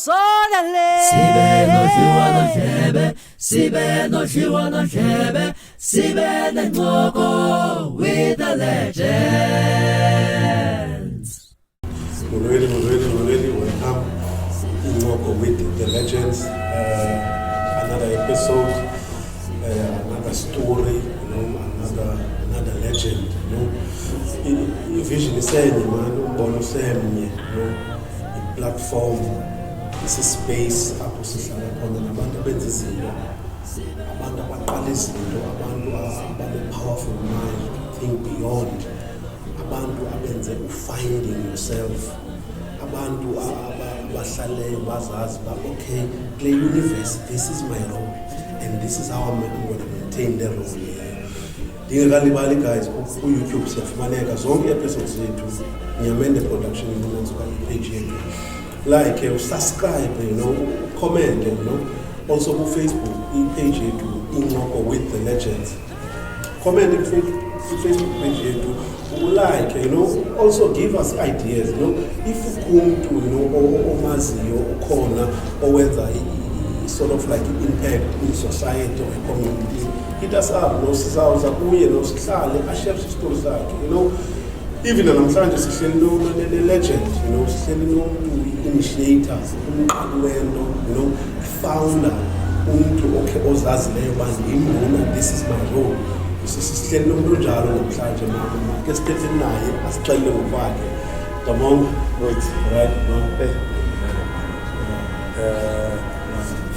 usonale sibe nodliwa nodlebe sibe nodliwa nodlebe sibe nencoko with the legends. Really welcome Incoko with the legends. Another episode, another story, another legend. Vision is saying, man, platform, this is space, abantu abenza izinto, abantu abaqala izinto, abantu powerful mind, think beyond, abantu abenze finding yourself, abantu abahlaleyo bazazi okay, play universe, this is my role and this is how I'm going to maintain the role. Dingakalibali guys, ku YouTube siyafumaneka zonke episodes zethu Nyamende production inenza page yethu. Like subscribe, comment, also on Facebook page yethu Incoko with the legends. Comment on Facebook page yethu, like, also give us ideas, if you come to omaziyo ukhona owenza sort of like impact in society or community, hit us up, sizawuza kuye sihlale ashare stories zakhe, even namhlanje sihleli le legend, sihleli nomuntu initiator, umqalwendo, founder, umuntu ozazileyo bandimona, this is my role. Sihleli nomuntu njalo namhlanje mama ke sithethe naye asixelele ngokwakhe. Dabong, right?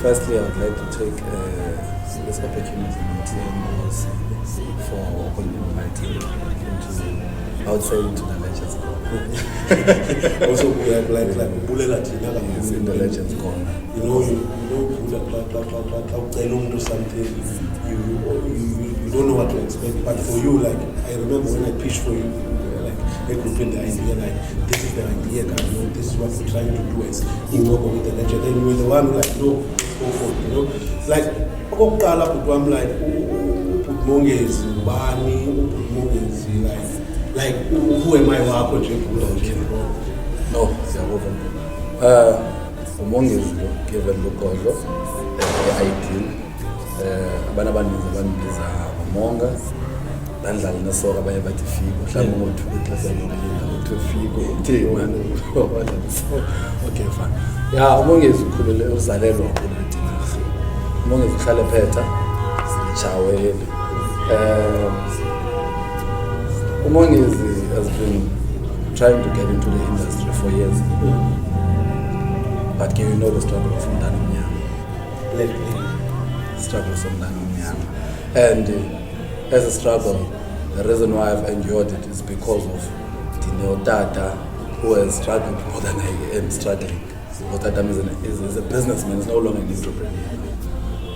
Firstly, I would like to take this opportunity for inviting into, I would say, into the Legends Corner. Also, like Bulela Tina, it's in the Legends Corner. You do something, you don't know what to expect. But for you, like I remember when I pitched for you, like they could put the idea, like this is the idea, this is what we're trying to do as Incoko with the legend. And you were the one like, no, go for it, Like okokala I'm like Mongezi Mongezi like who am I wako nje No, Mongezi Lugodlo, ideal. Abana abaninzi abandiza umonga bandlala nasoka abanye bathi fiko mhlawumbe ngo-2 class fiko man okay fine yeah uMongezi ukhulele uzalelwa kuletina uMongezi uhlala ePhetha Chawele uMongezi has been trying to get into the industry for years, but you know the struggle of Mdani Mnyama. Struggle from Mdani Mnyama. And as a struggle, the reason why I've endured it is because of Dineo Tata, who has struggled more than I am struggling. Tata is a businessman, he's no longer an entrepreneur.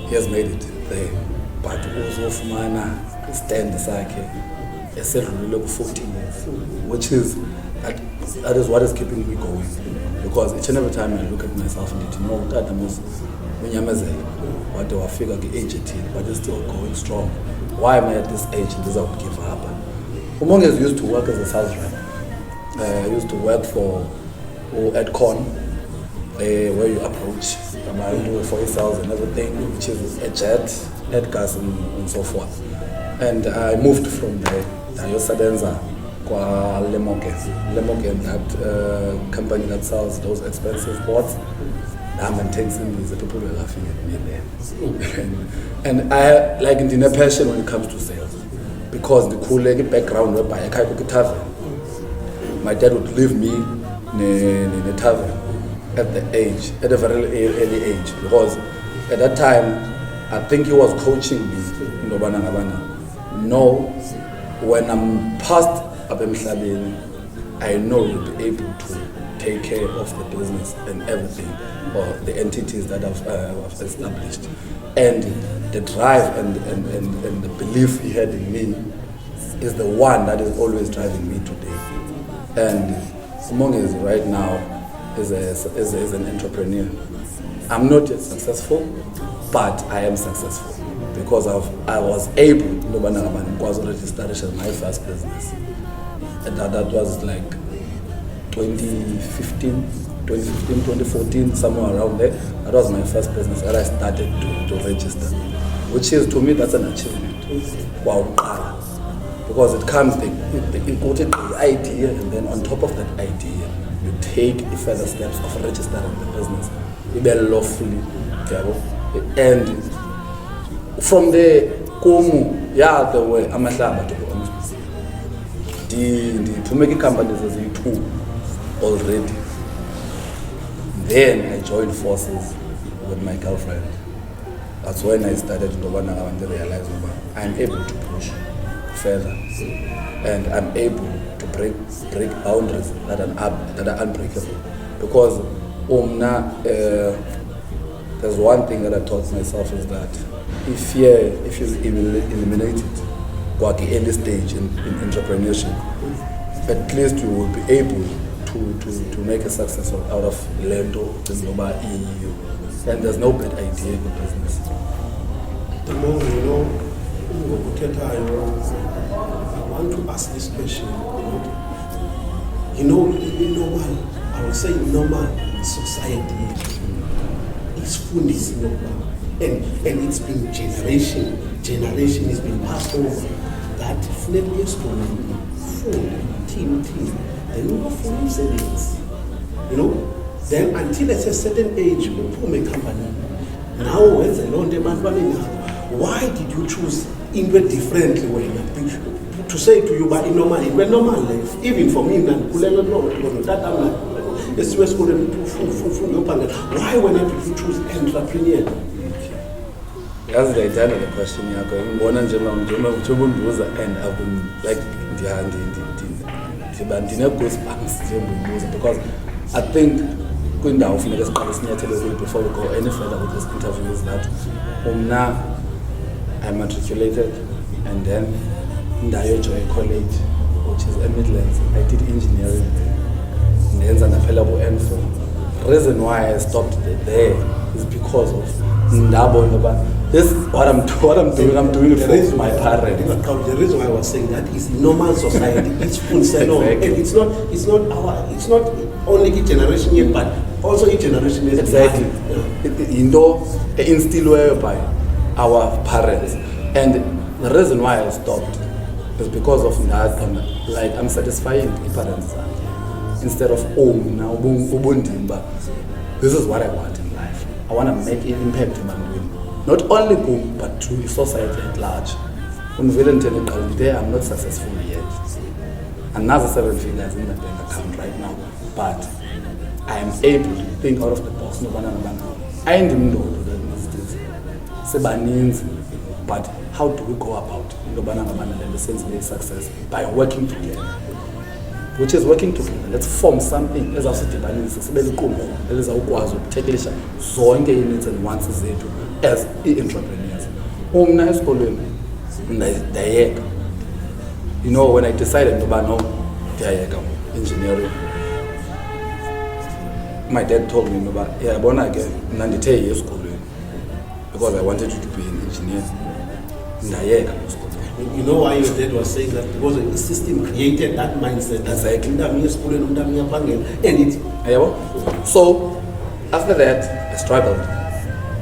He has made it there. But also Fumana, stand sakhe, esedlulile 14 years, which is that is what is keeping me going. Because each and every time I look at myself and Tata must unyamezela, but they were figure age 18, but they're still going strong. Why am I at this age and this I would give up? Mongezi used to work as a sales rep. I used to work for Ep13, where you approach for sales and everything, which is a jet, gas and so forth. And I moved from there. Dayosabenza kwa Lemoke, that company that sells those expensive boards. I'm intensing these people were laughing at me there. And I like in a passion when it comes to sales. Because the cool background whereby I can't cook a tavern. My dad would leave me in a tavern at a very early age. Because at that time, I think he was coaching me in Obana. No, when I'm past Abemhlabeni, I know you'll be able to take care of the business and everything, or the entities that I've established. And the drive and the belief he had in me is the one that is always driving me today. And Mongezi right now is an entrepreneur. I'm not yet successful, but I am successful because I was able to establish my first business. And that was like 2015. 2015, 2014, somewhere around there. That was my first business that I started to register, which is, to me, that's an achievement. Wow, because it comes the idea, and then on top of that idea, you take further steps of registering the business. You be lawfully, and from there, there were amahlamba, to be honest. To make companies as two already. Then I joined forces with my girlfriend. That's when I started to realize I'm able to push further, and I'm able to break boundaries that are unbreakable. Because there's one thing that I taught myself is that if you eliminate it at the early stage in entrepreneurship, at least you will be able to make a success out of Lendo, EU, and there's no bad idea in the business. The more I want to ask this question. Normal, I would say normal society is funding normal, and it's been generation has been passed over. That flatly food, team, then you have full savings. Then until at a certain age, you form a company. Now, when the loan demand running out, why did you choose Ingwe differently when to say to you, but in normal life, even for me, why when did you choose entrepreneur? That's the idea of the question. And I've been like, because I think before we go any further with this interview is that I matriculated, and then Ndayo College, which is a Midlands. I did engineering there. Reason why I stopped there is because of this what I'm doing it for my parents. The reason why I was saying that is normal society. It's full salon, and it's not only each generation yet, but also each generation is exactly. Instilled by our parents, and the reason why I stopped is because of that. Like, I'm satisfying the parents instead of now this is what I want in life. I want to make an impact in my doing. Not only Boom, but to society at large. I'm not successful yet. Another 7 figures in my bank account right now. But I am able to think out of the box. I didn't know that but how do we go about the sense of success? By working together. Which is working together. Let's form something as as entrepreneurs. When I decided to engineering, my dad told me because I wanted you to be an engineer. You know why your dad was saying that? Because the system created that mindset. Exactly. And so after that, I struggled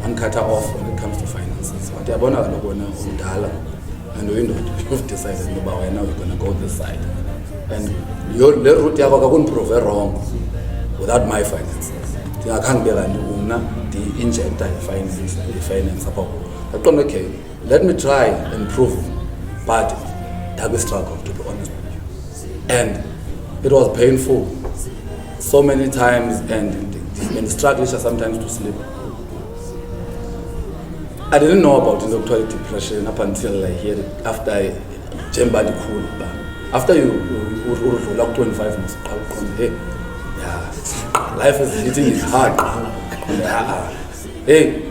and cut off when it comes to finances. But and you've decided now we're going to go this side. And your route can prove wrong without my finances. I can't be like the inject the finance. Okay, let me try and prove. But that was struggle, to be honest with you. And it was painful so many times, and the struggle is sometimes to sleep. I didn't know about inductory depression up until I heard it after I jumped the cool. After you lock 25 months, life is hitting it hard. Hey,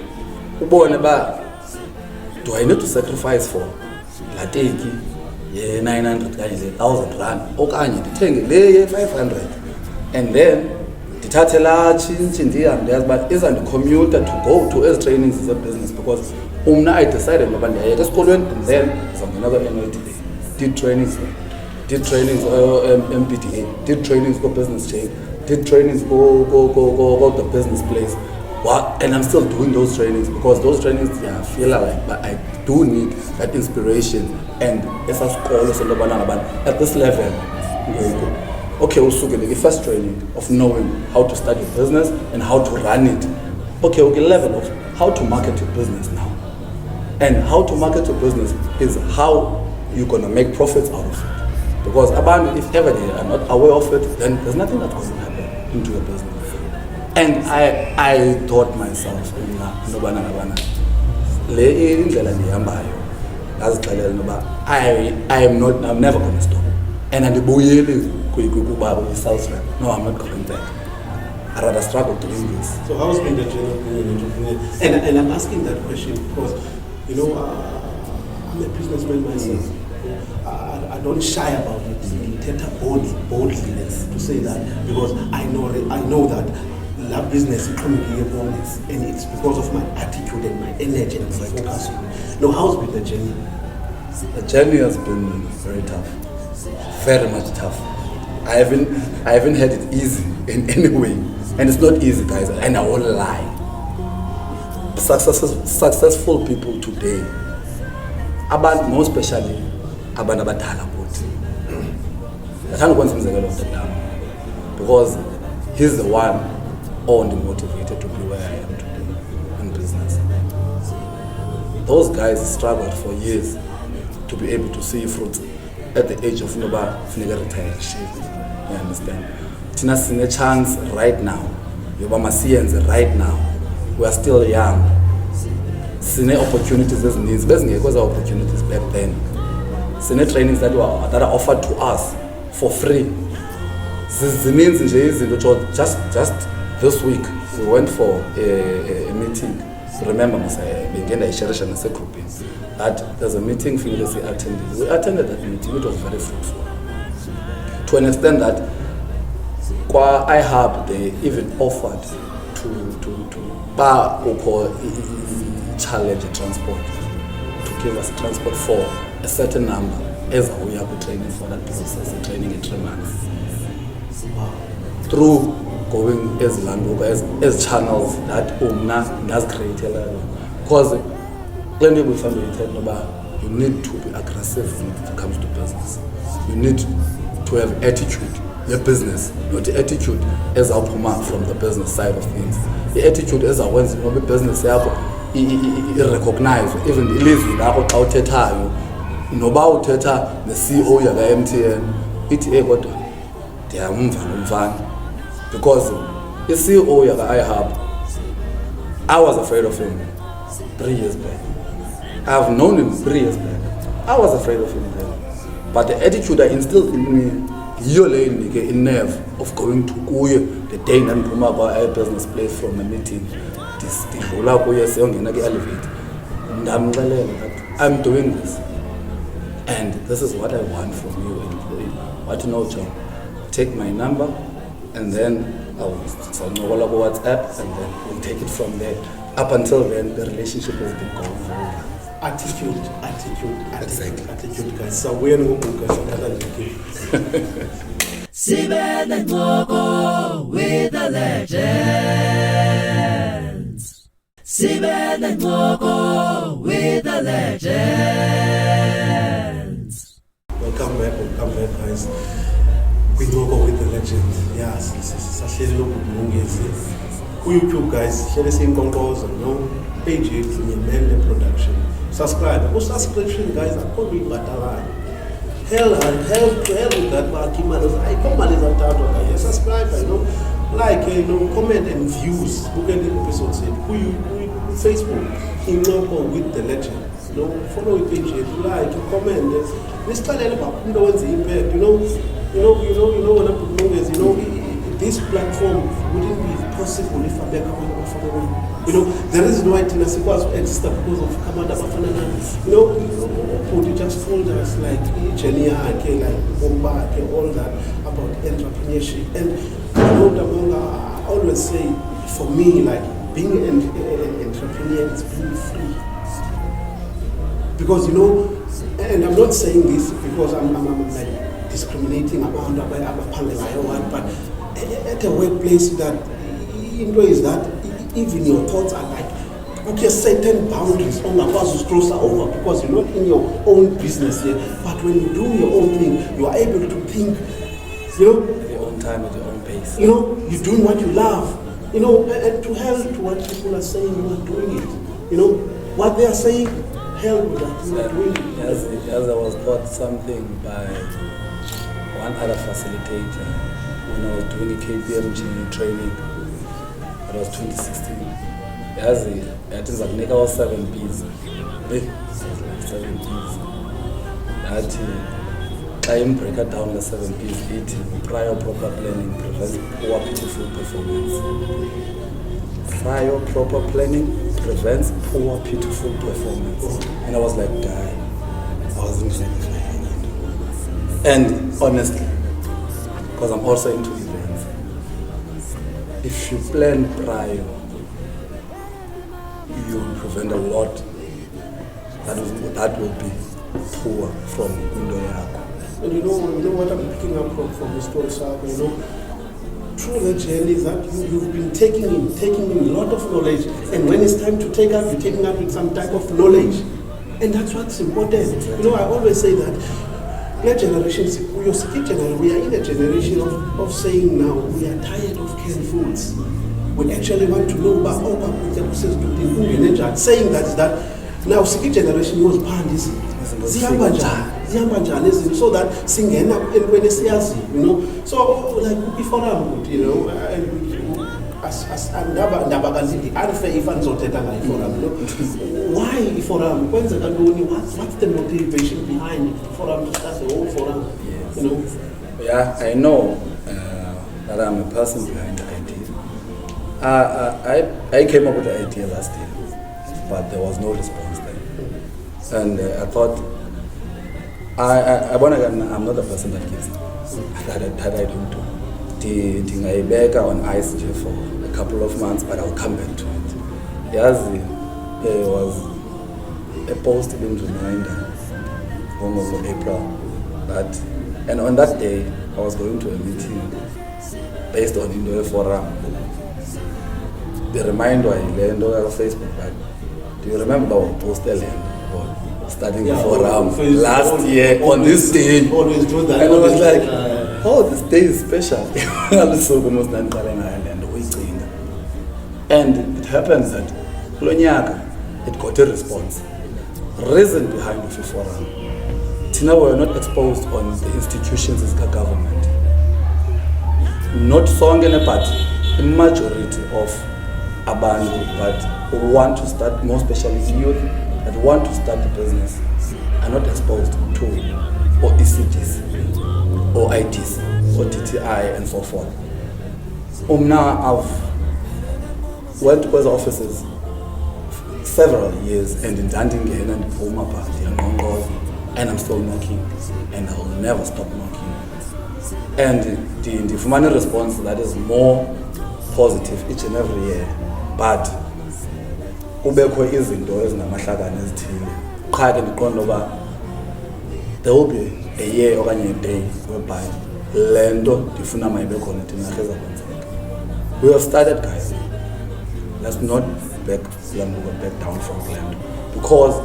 do I need to sacrifice for? Lateki, 900 1,000 rand, okanye ndithenge le 500, and then ndithathe la chinchi but isn't commuter to go to as trainings as a business, because I decided ngoba ndiyayeka esikolweni, and then ngizongena kwa-NLTA, did trainings MPDA, did trainings for business chain, did trainings, go the business place. And I'm still doing those trainings because those trainings, I feel like, but I do need that inspiration. And as a scholar, at this level, okay, the first training of knowing how to start your business and how to run it. Okay, level of how to market your business now. And how to market your business is how you're gonna make profits out of it. Because if ever they are not aware of it, then there's nothing that's going to happen into your business. And I thought myself, I'm never going to stop. And I'm not going back. I rather struggle doing this. So how's been the journey of being an entrepreneur? And I'm asking that question because, I'm a businessman myself. I don't shy about it. Boldliness to say that because I know that love business is coming here and it's because of my attitude and my energy and my focus. How's been the journey? The journey has been very tough, very much tough. I haven't had it easy in any way, and it's not easy, guys. And I won't lie. Successful people today, more especially, abantu abadala kuthi ngathanda ukwenza umzekelo wodadam because he's the one only motivated to be where I am today in business. Those guys struggled for years to be able to see fruits at the age of funeka retire. You understand? Thina sine chance right now yoba masiyenze right now. We are still young. Sine opportunities ezininzi bezingekho za opportunities back then. Sine trainings that are offered to us for free. Just this week we went for a meeting. Remember, that there's a meeting we attended that meeting. It was very fruitful to an extent that IHub they even offered to challenge transport to give us transport for a certain number as we have been training for that process, training in 3 months. Through going as channels that has created. Because plenty of people you need to be aggressive when it comes to business. You need to have attitude, your business, not the attitude as a from the business side of things. The attitude as a when the business recognize even the lizzy that out noba uthetha ne-CEO yaka-MTN ithi kodwa ndiyamva nomfana because i-CEO yaka-iHub I was afraid of him 3 years back. I've known him 3 years back. I was afraid of him then, but the attitude I instilled in me yiyo le indike nerve of going to kuye the day nandiphuma kwa-business place from a meeting ndidlula kuye siyongena kwi-elevator ndamxelela that I'm doing this. And this is what I want from you. What to know, John? Take my number, and then I'll know WhatsApp, and then we'll take it from there. Up until then, the relationship has been going very well. Attitude, Exactly. attitude, guys. So we're going to go Sibe Incoko with the legends. Sibe Incoko with the legends. Welcome back, guys. We go with the legend. Yes, Sahlelo Mongezi. YouTube, guys. Share this Incoko, page it, Mende Production. Subscribe. What's subscription, guys? I can't be better. Hell with that. I come and subscribe. Like, comment and views. Look at the episode. Facebook. Incoko with the legend. Follow the page. Like, comment. This kind of impact. When I put Mongezi, this platform wouldn't be possible if I back up. The reason why Tinasi was exist because of Kamada Bafanana. You just told us like Chenia, like Bomba, all that about entrepreneurship. And I always say, for me, like being an entrepreneur is being free. Because and I'm not saying this because I'm like discriminating about but at a workplace that into is that even your thoughts are like, okay, certain boundaries on the to cross over because you're not in your own business here. But when you do your own thing, you are able to think, your own time at your own pace. You're doing what you love. And to hell to what people are saying, you are doing it. What they are saying, hell with that, you are doing it. As I was taught something by one other facilitator when I was doing a KPMG training, it was 2016. I think I was 7 P's. 7 P's. That I break it down the 7 P's. Prior proper planning prevents poor pitiful performance. Prior proper planning prevents poor pitiful performance. And I was like, guy, I wasn't ready for it. And honestly, because I'm also into events, if you plan prior, you will prevent a lot that will be poor from window yako. And you know what I'm picking up from the story, Sako, through the journey that you've been taking in a lot of knowledge, and when it's time to take out, you're taking out with some type of knowledge. And that's what's important. I always say that we are in a generation of saying now we are tired of canned foods. We actually want to know about saying that now Siki generation was pandis. So that singing up and when it's so like before I'm good, as why forum? What's the motivation behind forum to start the whole forum? Yeah, I know that I'm a person behind the idea. I came up with the idea last year, but there was no response then. And I thought, I'm not a person that gives that I don't do. I beg on ice for a couple of months, but I'll come back to it. Yes, there was a post in reminder of April that, and on that day I was going to a meeting based on Indo Forum. The reminder I learned on Facebook, but do you remember our post starting the forum last year on this day? Always do that. And I was like, this day is special. And it happens that it got a response. Reason behind the forum. Tina were not exposed on the institutions as the government. Not song in a party. The majority of Abandu but want to start, more especially youth that want to start a business are not exposed to or ECTs or ITs or TTI and so forth. Now I've went to those offices several years and in Dandingen and Puma Party and I'm still knocking and I will never stop knocking. And the Fumani response that is more positive each and every year, but kubekho izinto ezinamahlakani ezithile qha ke ndiqonda uba there will be a year okanye a day whereby le nto ndifuna mayibe khona thina eza kwenzeka. We have started, guys. Let's not back down from land because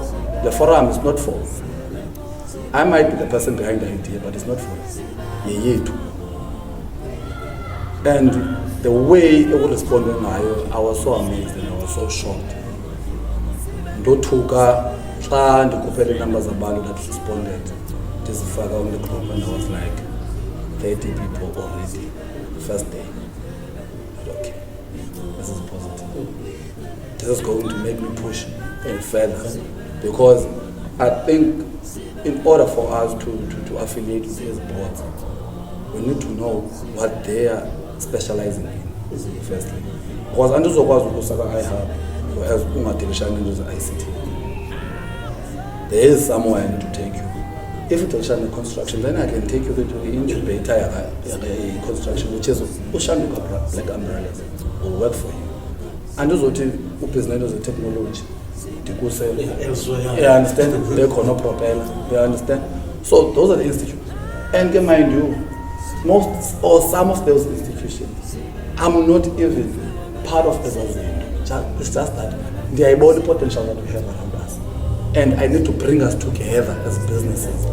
the forum is not for I might be the person behind the idea, but it's not for us. Too. And the way it would respond, I was so amazed and I was so shocked. Ndotuka, try to compare the numbers of people that responded. This is further on the group, and I was like 30 people already. First day. Okay, this is positive. This is going to make me push further because I think in order for us to affiliate with these boards, we need to know what they are specializing in, firstly. Because I have, as ICT, there is somewhere I need to take you. If it's a construction, then I can take you to the incubator construction, which is Black Umbrellas, will work for you. And those who business the technology. They understand, they cannot propeller, they understand. So those are the institutes. And mind you, most or some of those institutes institutions. I'm not even part of Ezazinto. It's just that they are the potential that we have around us. And I need to bring us together as businesses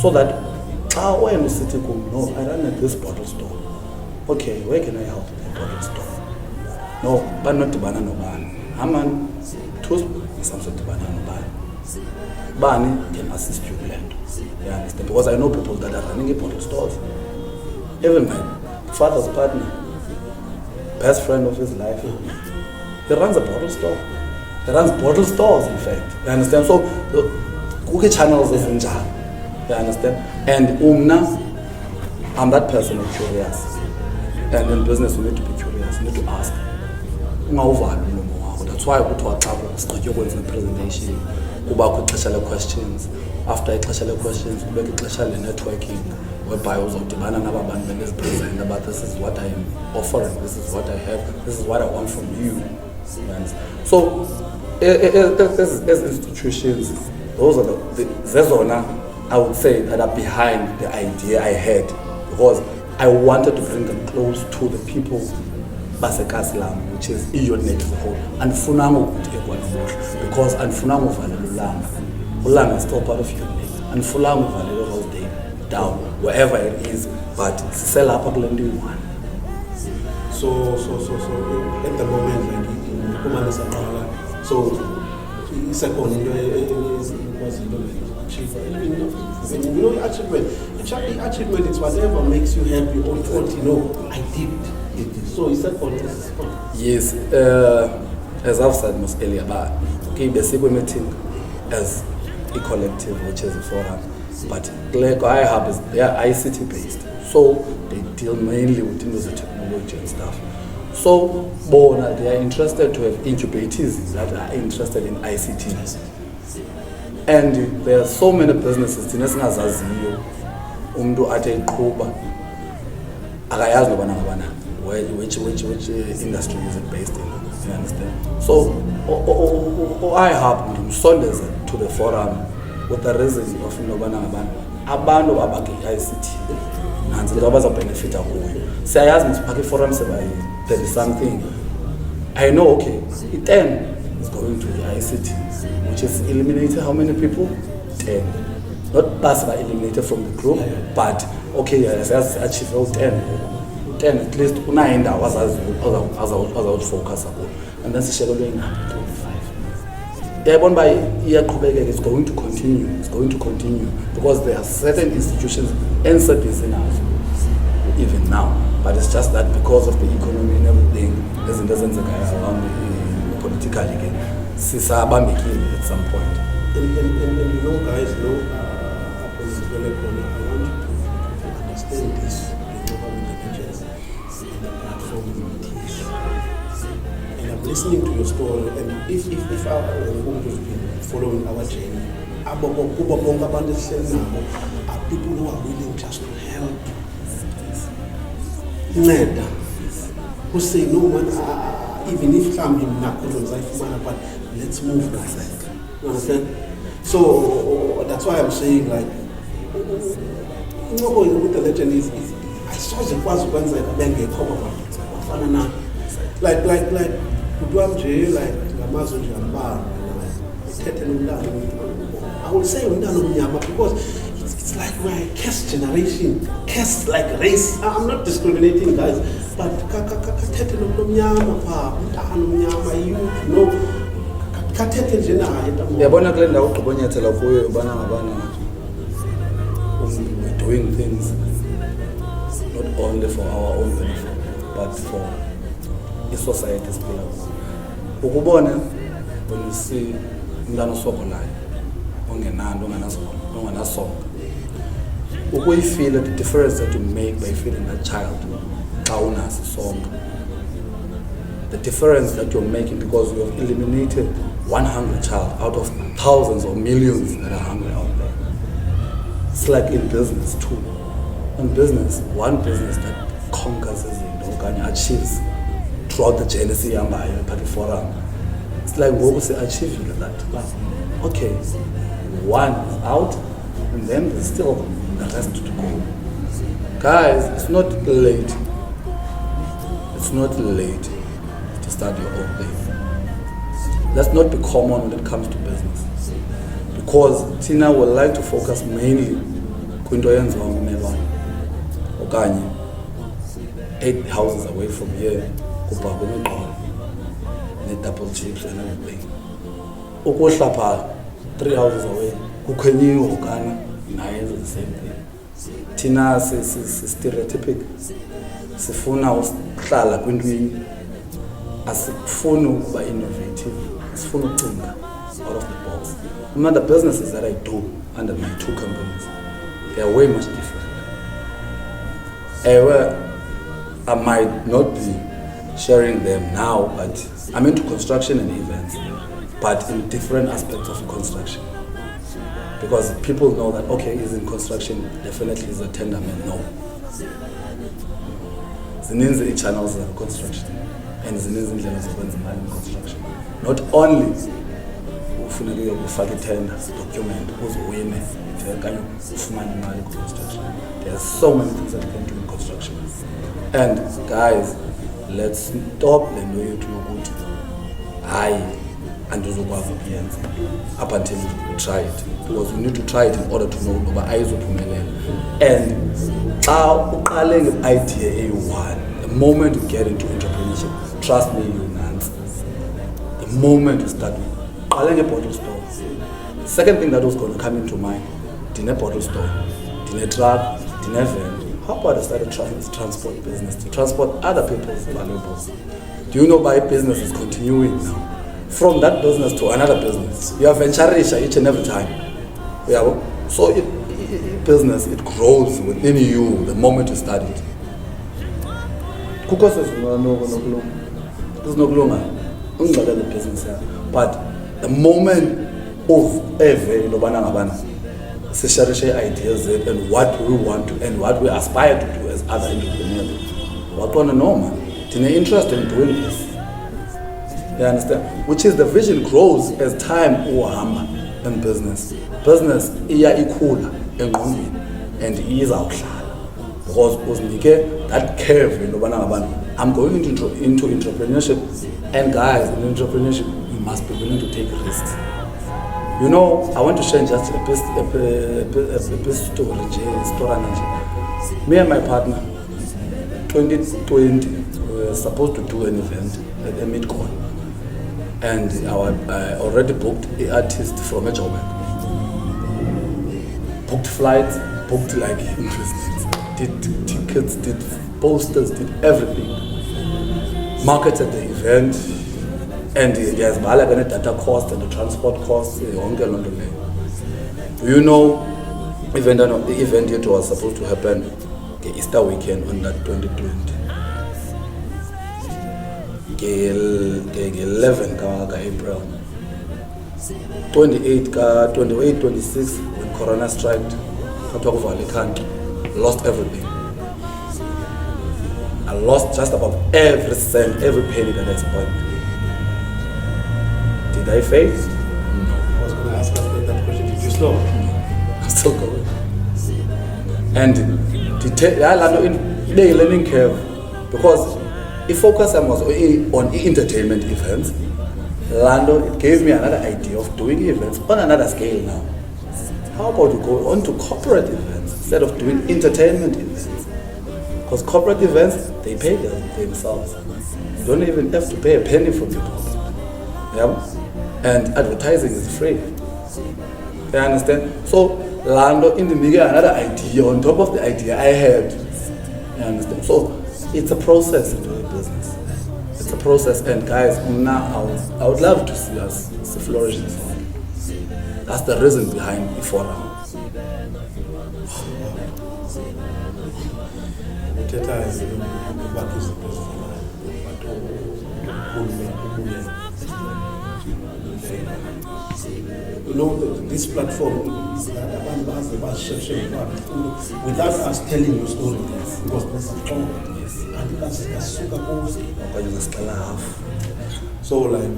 so that when we sit no, I run at this bottle store. Okay, where can I help in the bottle store? No, but not to banana no ban. I'm on two something to banana no ban. Bani can assist you blend. You understand? Because I know people that are running a bottle stores. Even my father's partner, best friend of his life, he runs a bottle store. He runs bottle stores, in fact. You understand? So, cookie channels is in jar. You understand? And I'm that person who's curious. And in business, you need to be curious. You need to ask. That's why I go to a table, start your presentation. Go back with questions. After questions, we make networking. Whereby I was demand another band when present about this is what I am offering, this is what I have, this is what I want from you. So as institutions, those are the Zezona, I would say, that are behind the idea I had, because I wanted to bring them close to the people Basekaslam, which is Iyonete as a whole, and Funamo because and Funamo Valulanga. Ulanga is still part of Iyonete, and Funamo Valulu Day down, wherever it is, but sell up a blending one. So at the moment, like in so second achievement is whatever makes you happy or thought, I did it. So is that point? Yes, as I've said most earlier, but okay, basically meeting as a collective, which is a forum, but like iHub is they are ICT based, so they deal mainly with the technology and stuff. So they are interested to have incubators that are interested in ICT. And there are so many businesses, which industry is it based in, you understand? So I have to the forum with the reason of abantu abake-ICT nanzi laba bazabenefita kuyo. Siyayazi ngisiphathe forum sebayi 30 something. I know, okay, 10 is going to the ICT, which is eliminated how many people? 10. Not plus by eliminated from the group, but okay, yes, achieve 10. 10 at least 9 hours as I would focus upon. And then schedule going up to 25. The one by year is going to continue. It's going to continue because there are certain institutions and certain enough even now. But it's just that because of the economy and everything, doesn't around the political again. At some point. And you know, guys, I want you to understand this. And I'm listening to your story, and if I want to be following our journey, are people who are willing just to help. Who say no man, even if I'm in Nakolo, but let's move that. You understand? So that's why I'm saying, like, with the legend is I saw the first ones like a bang like Kudwamje, like Gamazo Jambar, I will say because it's like we're a caste generation, caste like race. I'm not discriminating, guys, but we're doing things not only for our own benefit, but for the society's benefit. When you see Ndano Sokolai, we feel that the difference that you make by feeding that child, the difference that you're making because you have eliminated 100 child out of thousands or millions that are hungry out there. It's like in business too. In business, one business that conquers and achieves throughout the jealousy and the forum. It's like what was achieve that? Okay, one is out, and then there's still the rest to go. Guys, it's not late. it's not late to start your own thing. Let's not be common when it comes to business, because Tina would like to focus mainly kwinto yenziwa ngumelwane okanye 8 houses away from here kubhakwe imiqolo ne-double chips and everything. Ukuhla phaa 3 houses away kukhwenyiwe okana naye yenza the same thing. Thina stereotypic, sifuna uhlala kwintwini, asifuni ukuba innovative, sifuna ukucinga out of the box. The businesses that I do under my 2 companies, they are way much different. I might not be sharing them now, but I'm into construction and events, but in different aspects of construction. Because people know that, okay, he's in construction, definitely he's a tenderman. No. Zininzi i-channels of construction, and zininzi indlela zokwenza imali in construction. Not only ufuneka uyofaka i-tender, document, uwine, kanye ufumane imali in construction. There's so many things that you can do in construction. And guys, let's stop le nto yethu yokuthi hayi andizokwazi ukuyenza up until you try it, because you need to try it in order to know uba ayizophumelela. And xa uqale nge-idea eyi-1, the moment you get into entrepreneurship, trust me, you nance. The moment you start, uqale nge-bottle store. The second thing that was going to come into mind, ndine-bottle store, ndine-truck, ndine-van. How about I start a transport business to transport other people's valuables? Do you know my business is continuing now? From that business to another business. You are venturing each and every time. Yeah, so business, it grows within you the moment you start it. There's no longer the business here. But the moment of every ideas and what we want to and what we aspire to do as other entrepreneurs. What want to know, man? They're interested in doing this. You understand? Which is the vision grows as time uhamba in business. Business iya ikhula engqondweni and izawuhlala, because uzinike that curve intobana ngabantu I'm going into entrepreneurship, and guys, in entrepreneurship you must be willing to take risks. You know, I want to share just a story. Me and my partner, 2020, we were supposed to do an event at a mid-con, and I already booked an artist from a job. Booked flights, booked like investments, did tickets, did posters, did everything. Marketed the event. And there's the data cost and the transport cost. Do you know, even though the event yet was supposed to happen the Easter weekend on that 2020. 11 April. 28, 26 when Corona struck, lost everything. I lost just about every cent, every penny that I spent. Did I fail? No. I was going to ask that question. Did you stop? No. I'm still going. And the learning curve, because if focus was on entertainment events, Lando, it gave me another idea of doing events on another scale now. How about you go on to corporate events instead of doing entertainment events? Because corporate events, they pay themselves. You don't even have to pay a penny from your pocket. Yeah? And advertising is free. You understand? So Lando in the media another idea on top of the idea I had. You understand? So it's a process into a business. It's a process, and guys, now I would love to see us flourish in forum. That's the reason behind the forum. You know, this platform, without us telling your story, because there's a talk, and that's super cool. So, like, and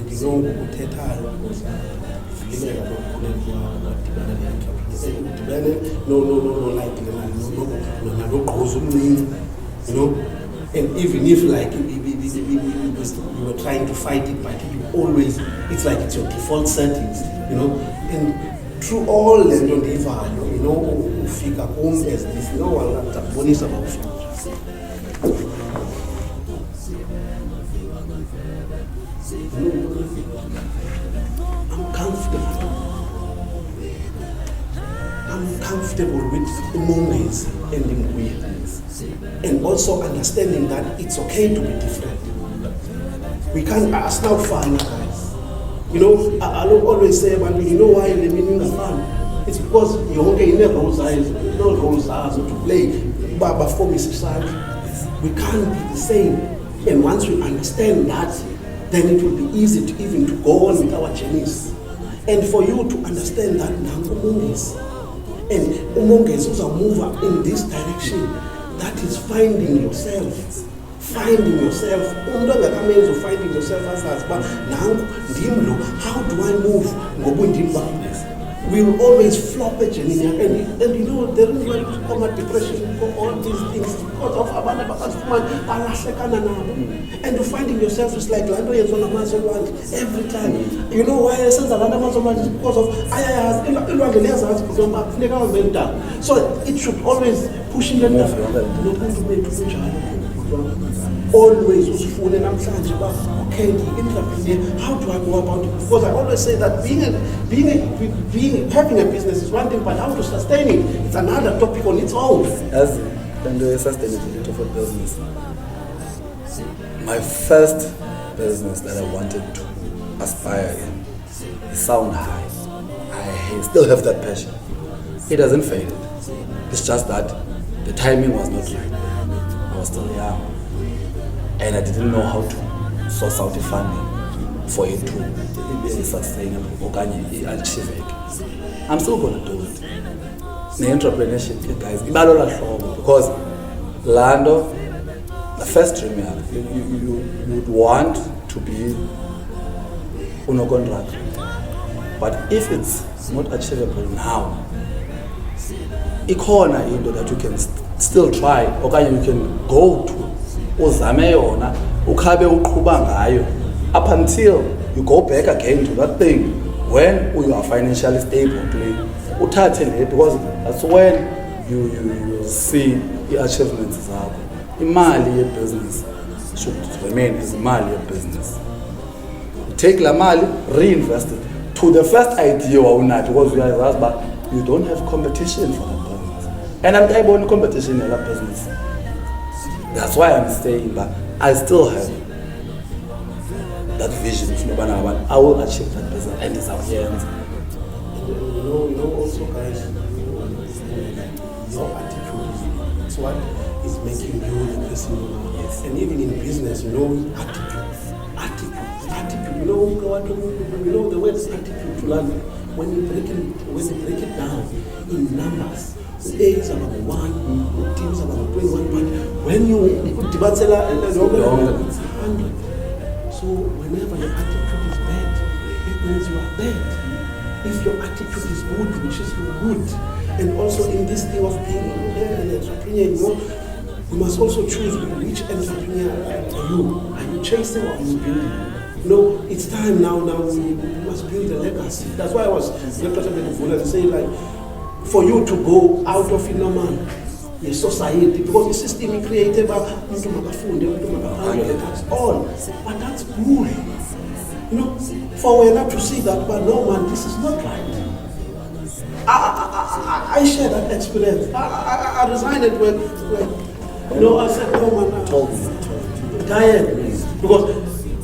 you know, you know, and even if like you were trying to fight it, but you always, it's like it's your default settings, you know, and through all the value, you know, ufika home as this, you know, what is about future. I'm comfortable with Mongezi and Incoko, and also understanding that it's okay to be different. We can't ask now fun, guys. You know, I always say, but you know why the meaning of fun? It's because you're okay in the roles to play, but for me, we can't be the same. And once we understand that, then it will be easy to even to go on with our journeys. And for you to understand that now Mongezi, and Mongezi is a mover in this direction, that is finding yourself. Finding yourself. Finding yourself as but now, how do I move? We will always flop a journey, and you know, there is like common depression, all these things because of and you finding yourself is like every time. You know why I said that is because of so it should always push in always useful and okay, how do I go about it? Because I always say that having a business is one thing, but how to sustain it, it's another topic on its own. As and the sustainability of a business. My first business that I wanted to aspire in is sound high. I still have that passion. It hasn't faded. It's just that the timing was not right. I was still young. And I didn't know how to source out the funding for it to be sustainable or achieve it. I'm still going to do it. The entrepreneurship, guys, because Lando, the first dream you would want to be uno contract. But if it's not achievable now, ikhona into that you can still try, or you can go to. Uzame yona ukhabe uqhuba ngayo up until you go back again to that thing when you are financially stable, uthathe le, because that's when you see the achievements zakho. Imali ye business should remain as imali ye business. Take la mali, reinvest it to the first idea wawunayo, because you realize but you don't have competition for that business, and I'm able competition in that business. That's why I'm saying that I still have that vision. I will achieve that business, and it's our hands. You know, also, guys, your attitude is what is making you the person you are. Yes. And even in business, you know, attitude. You know the word attitude to learn. When you break it down in numbers. A is about 1, T is about 21, but when you debate it's 100. So whenever your attitude is bad, it means you are bad. If your attitude is good, which is good, and also in this thing of being an entrepreneur, you know, you must also choose which entrepreneur are you. Are you chasing or are you building? You know, it's time now we must build a legacy. That's why I was saying like, for you to go out of the society, because the system is created by that's all. But that's good. You know, for we're not to see that, but no man, this is not right. I share that experience. I resigned when you know, I said, no man, I'm tired. Because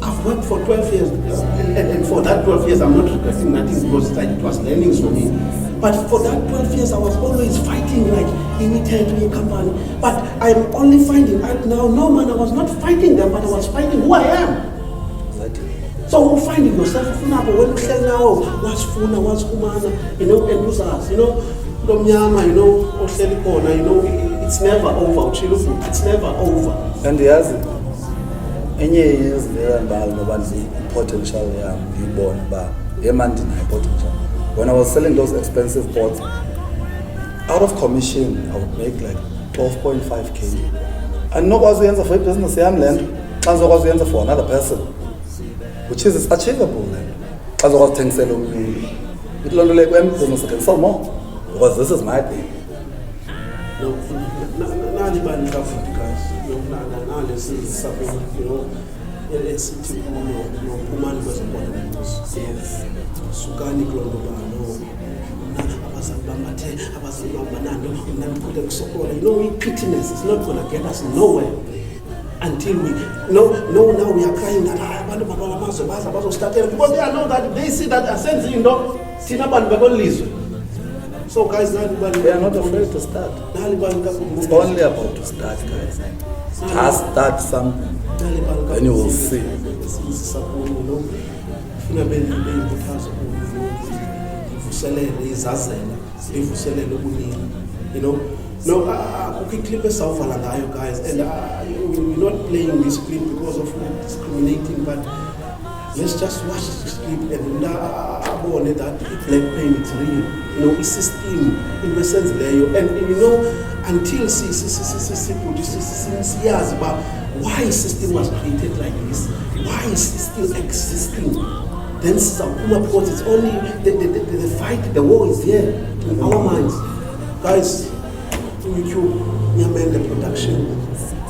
I've worked for 12 years, and for that 12 years, I'm not regretting nothing because it was learnings for me. But for that 12 years, I was always fighting, like, imitate me, company. But I'm only finding out now, no man, I was not fighting them, but I was fighting who I am. Exactly. So finding yourself, when you say now, what's Funa, what's Kumana, you know, and users, you know, Domyama, you know, or Selikona, you know, it's never over, it's never over. And the other, any years there, and potential, you born, but potential. When I was selling those expensive pots, out of commission I would make like 12.5k. Andinokwazi uyenza for business yam le nto xa ndizokwazi uyenza for another person, which is it's achievable le nto xa ndizokwazi uthengisela omnye umntu. Ithi loo nto leyo kwem business I can sell more because this is my thing. Nali bantu kafuthi guys, nali support, esithi nophumani kwezempilo nenkosi. Sukani kuloo nto abazali bamathe, abazali bamanando, mnandikhule kusokola. Pettiness is not gonna get us nowhere until we now we are crying that abantu babalamazwe bazostartela, because they know that they see that asenze into thina bantu bekolizwe. So guys, we are not afraid to start. It's only about to start, guys. Just start something, and you will see. Clip esawuvala ngayo, guys, and we're not playing this clip because of discriminating, but let's just watch this clip and abone that black pain is real. It's system in the sense leyo, and until years about why system was created like this, why is it still existing? Then because it's only the fight, the war is there in our minds, guys. YouTube, we amend the production,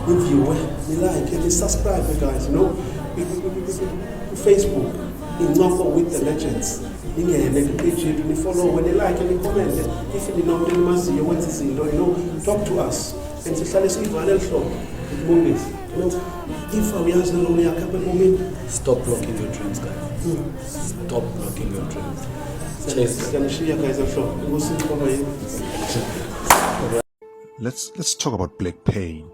we view, we like, and we subscribe, guys. Facebook, Incoko with the legends. You follow when they like and they comment. If you know the master, you want to see, talk to us. And to tell us if I don't movies. If we are only a couple moments. Stop blocking your dreams, guys. Stop blocking your dreams. Let's talk about black pain.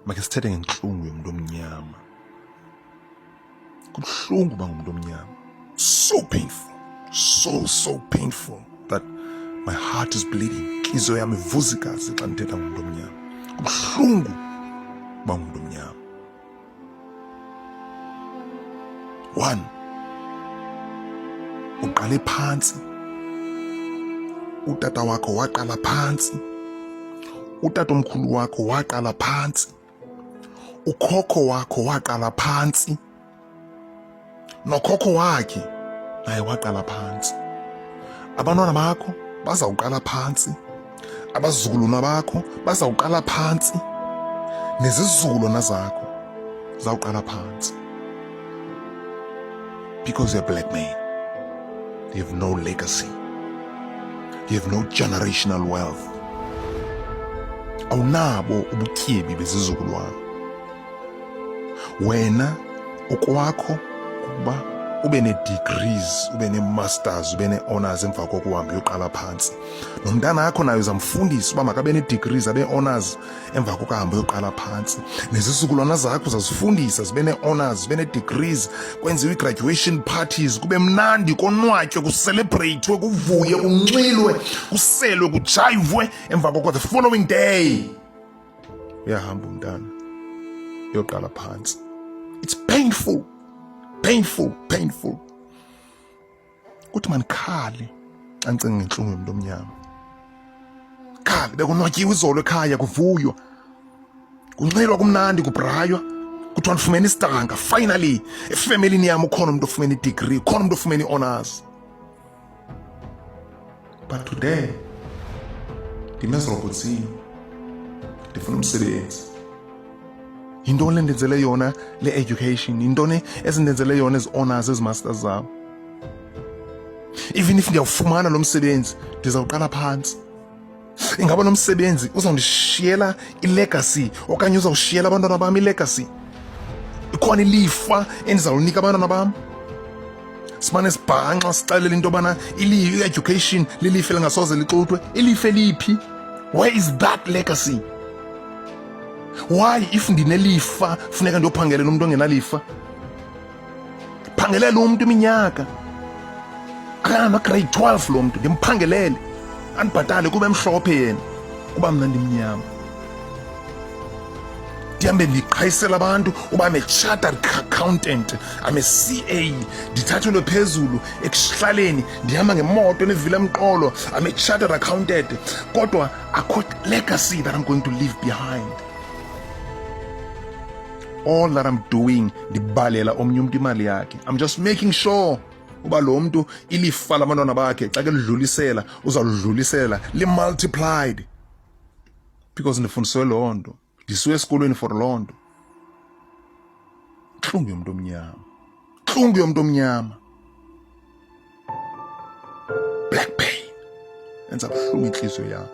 Make sithethe ngenhlungu yomuntu omnyama. Kubuhlungu bangumuntu omnyama. So painful. So painful that my heart is bleeding. Inhliziyo yami ivuza igazi xa ndithetha ngomuntu omnyama. Kubuhlungu bangumuntu omnyama. One, uqale phansi. Utata wakho waqala phansi. Utata omkhulu wakho waqala phansi. Ukhokho wakho waqala phansi. Nokhokho wakhe naye waqala phansi. Abantwana bakho bazawuqala phansi. Abazukulwana bakho bazawuqala phansi. Nezizukulwana zakho zawuqala phansi. Because you're a black man, you have no legacy. You have no generational wealth. Awunabo ubutyebi bezizukulwana. Wena okwakho kuba ube ne-degrees, ube ne-masters, ube ne-honors emva kokuhamba uyoqala phansi. Nomntana wakho naye uzamfundisa uba makabe ne-degrees, abe-honors emva kokuhamba uyoqala phansi. Nezizukulwana zakho uzazifundisa zibe ne-honors, zibe ne-degrees, kwenziwe i-graduation parties, kube mnandi, konwatywe, kucelebrate, kuvuye, kunxilwe, kuselwe, kujayivwe, emva koko the following day uyahamba umntana uyoqala phansi. It's painful. Painful. Kuthi manikhali ancinga ngenhlungu yomuntu omnyama. Khali bekunwatyiwe izolo ekhaya, kuvuywa, kunxilwa, kumnandi, kubraywa, kuthiwa ndifumene isidanga. Finally efamilini yam ukhona umuntu ofumene i-degree, ukhona umuntu ofumene i-honors. But today ndimezirobhotsini, ndifuna umsebenzi. Yintoni le ndenzele yona le education? Yintoni ezindenzele yona ezi honors, ezi masters zabo? Even if ndiyawufumana lo msebenzi, ndizawuqala phansi. Ingaba lo msebenzi uzawundishiyela ilegacy okanye uzawushiyela abantwana bam ilegacy? Ikhona ilifa endizawunika abantwana bam? Simane sibhanxa sixelele into yobana i-education lilifa elingasoze lixuthwe. Ilifa eliphi? Where is that legacy? Why if ndinelifa funeka ndiyophangelela umuntu ongenalifa? Phangelela umuntu iminyaka akana grade 12 lo muntu, ndimphangelele andibhatale kube mhlophe yena kuba mna ndimnyama. ndihambe ndiqhayisela abantu uba I'm a chartered accountant, I'm a CA, ndithathelwe phezulu ekuhlaleni ndihamba ngemoto nevile emqolo, I'm a chartered accountant, kodwa akho legacy that I'm going to leave behind. All that I'm doing ndibalela omnye umuntu imali yakhe. I'm just making sure uba lo muntu ilifa labantwana bakhe xa ke lidlulisela uzaludlulisela li-multiplied, because ndifundiswe loo nto, ndisuke esikolweni for loo nto. Ntlungu yomntu omnyama, ntlungu yomntu omnyama, black pain yenza buhlungu inhliziyo yam.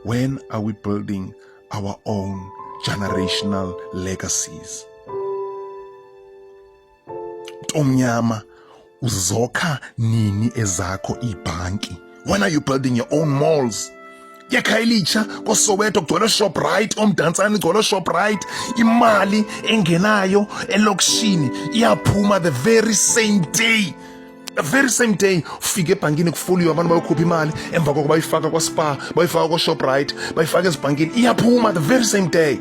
When are we building our own generational legacies? Omnyama uzokha nini ezakho ibhanki? When are you building your own malls? Yakhayilitsha koSoweto kugcwele Shoprite, omdantsane kugcwele Shoprite, imali engenayo elokishini iyaphuma the very same day. The very same day ufike ebhankini kufuliwe abantu bayokhupha imali, emva koko bayifaka kwaSpar, bayifaka kwaShoprite, bayifaka ezibhankini, iyaphuma the very same day.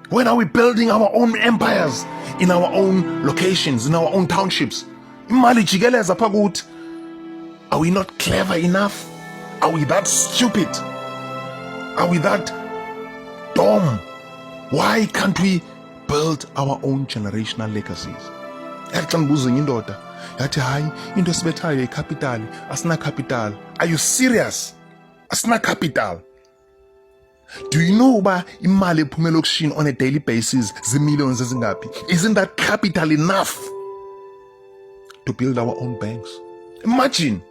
When are we building our own empires in our own locations, in our own townships? Imali jikeleza phakuthi. Are we not clever enough? Are we that stupid? Are we that dumb? Why can't we build our own generational legacies? Yathi xa ndibuza enye indoda yathi hayi into esibethayo icapital, asina capital. Are you serious? Asina capital. Do you know uba imali ephuma elokishini on a daily basis zimillions ezingaphi? Isn't that capital enough to build our own banks? Imagine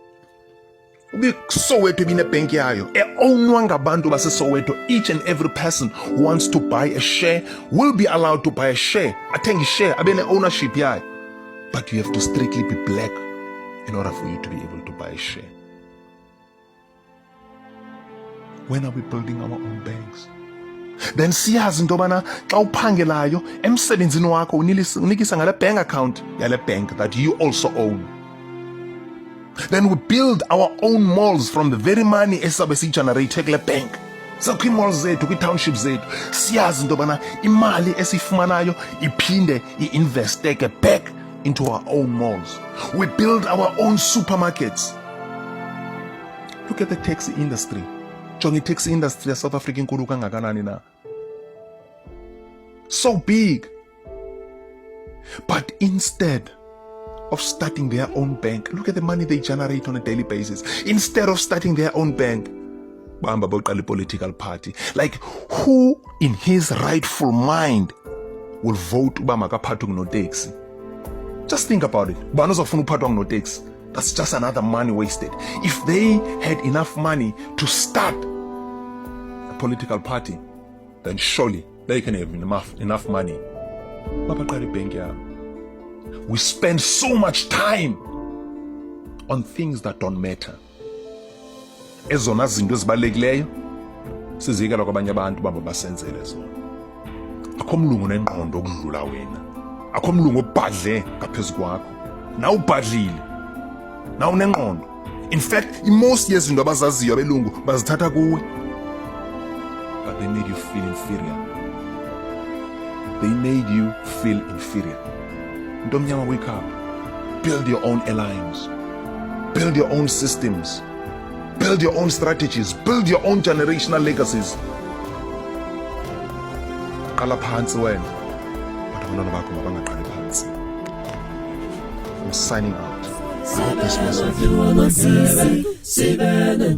ube Soweto ibinebhenki yayo e-ownwa ngabantu baseSoweto. Each and every person who wants to buy a share will be allowed to buy a share, athenge ishare, abe ne-ownership yayo. But you have to strictly be black in order for you to be able to buy a share. When are we building our own banks? Then siyazi into yobana xa uphangelayo emsebenzini wakho unikisa ngale bank account yale bank that you also own. Then we build our own malls from the very money esabe siyigenerate kule bank. So kwi-malls zethu, kwi-township zethu, siyazi into yobana imali esiyifumanayo iphinde i-investeke back into our own malls. We build our own supermarkets. Look at the taxi industry. Jonga i-taxi industry ya-South Africa inkulu kangakanani na. So big. But instead of starting their own bank, look at the money they generate on a daily basis. Instead of starting their own bank, bahamba boqala i-political party. Like, who in his rightful mind will vote uba makaphathwe ngunoteksi? Just think about it. Bani ozofuna uphathwa ngunoteksi? That's just another money wasted. If they had enough money to start a political party, then surely they can have enough money. We spend so much time on things that don't matter. Ezona zinto ezibalulekileyo sizikela kwabanye abantu bamba basenzele zona. Akho mlungu nengqondo okudlula wena. Akho mlungu obhadle ngaphezu kwakho. Na ubhadlile. Na unengqondo. In fact, most yezinto abazaziyo abelungu bazithatha kuwe. But they made you feel inferior. They made you feel inferior. Ntomnyama, wake up. Build your own alliance. Build your own systems. Build your own strategies. Build your own generational legacies. Qala phansi wena. But abantwana bakho mabangaqali phansi. I'm signing out. I hope this message. Sibeno